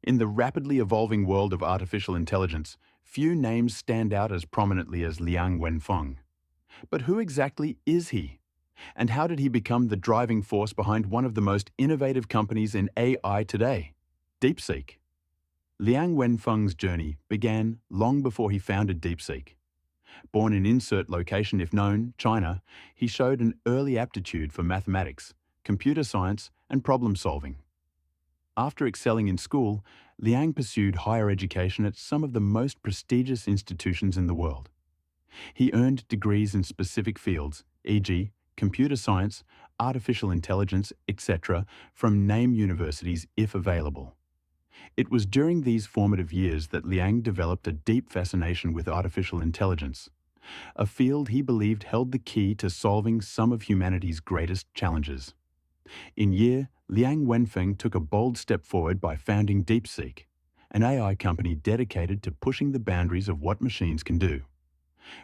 In the rapidly evolving world of artificial intelligence, few names stand out as prominently as Liang Wenfeng. But who exactly is he? And how did he become the driving force behind one of the most innovative companies in AI today, DeepSeek? Liang Wenfeng's journey began long before he founded DeepSeek. Born in insert location if known, China, he showed an early aptitude for mathematics, computer science, and problem solving. After excelling in school, Liang pursued higher education at some of the most prestigious institutions in the world. He earned degrees in specific fields, e.g., computer science, artificial intelligence, etc., from name universities if available. It was during these formative years that Liang developed a deep fascination with artificial intelligence, a field he believed held the key to solving some of humanity's greatest challenges. Liang Wenfeng took a bold step forward by founding DeepSeek, an AI company dedicated to pushing the boundaries of what machines can do.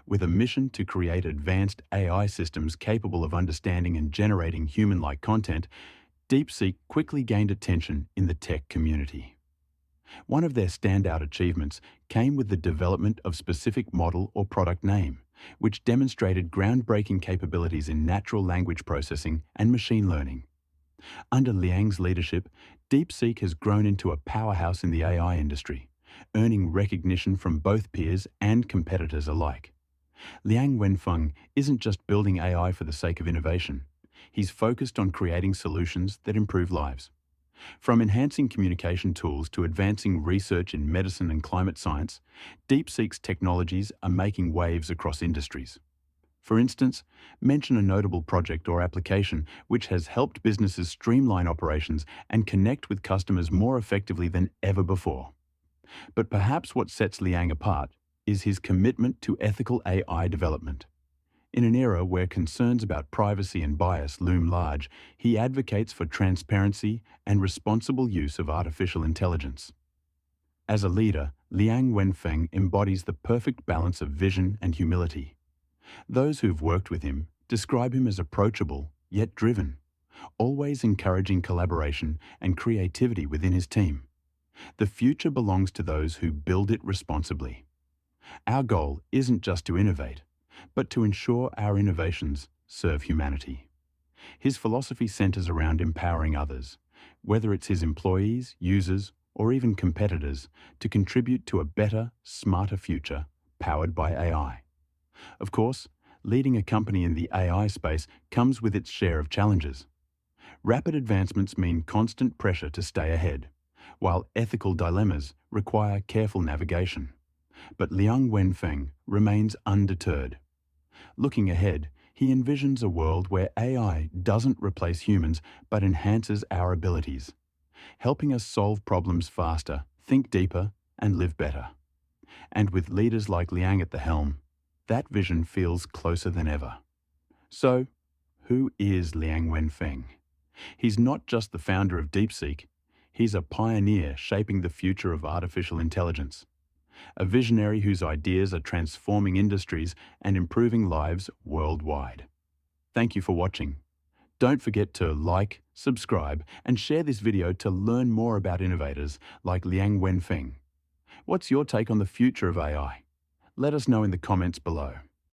With a mission to create advanced AI systems capable of understanding and generating human-like content, DeepSeek quickly gained attention in the tech community. One of their standout achievements came with the development of specific model or product name, which demonstrated groundbreaking capabilities in natural language processing and machine learning. Under Liang's leadership, DeepSeek has grown into a powerhouse in the AI industry, earning recognition from both peers and competitors alike. Liang Wenfeng isn't just building AI for the sake of innovation. He's focused on creating solutions that improve lives. From enhancing communication tools to advancing research in medicine and climate science, DeepSeek's technologies are making waves across industries. For instance, mention a notable project or application which has helped businesses streamline operations and connect with customers more effectively than ever before. But perhaps what sets Liang apart is his commitment to ethical AI development. In an era where concerns about privacy and bias loom large, he advocates for transparency and responsible use of artificial intelligence. As a leader, Liang Wenfeng embodies the perfect balance of vision and humility. Those who've worked with him describe him as approachable, yet driven, always encouraging collaboration and creativity within his team. The future belongs to those who build it responsibly. Our goal isn't just to innovate, but to ensure our innovations serve humanity. His philosophy centers around empowering others, whether it's his employees, users, or even competitors, to contribute to a better, smarter future powered by AI. Of course, leading a company in the AI space comes with its share of challenges. Rapid advancements mean constant pressure to stay ahead, while ethical dilemmas require careful navigation. But Liang Wenfeng remains undeterred. Looking ahead, he envisions a world where AI doesn't replace humans but enhances our abilities, helping us solve problems faster, think deeper, and live better. And with leaders like Liang at the helm, that vision feels closer than ever. So, who is Liang Wenfeng? He's not just the founder of DeepSeek, he's a pioneer shaping the future of artificial intelligence. A visionary whose ideas are transforming industries and improving lives worldwide. Thank you for watching. Don't forget to like, subscribe, and share this video to learn more about innovators like Liang Wenfeng. What's your take on the future of AI? Let us know in the comments below.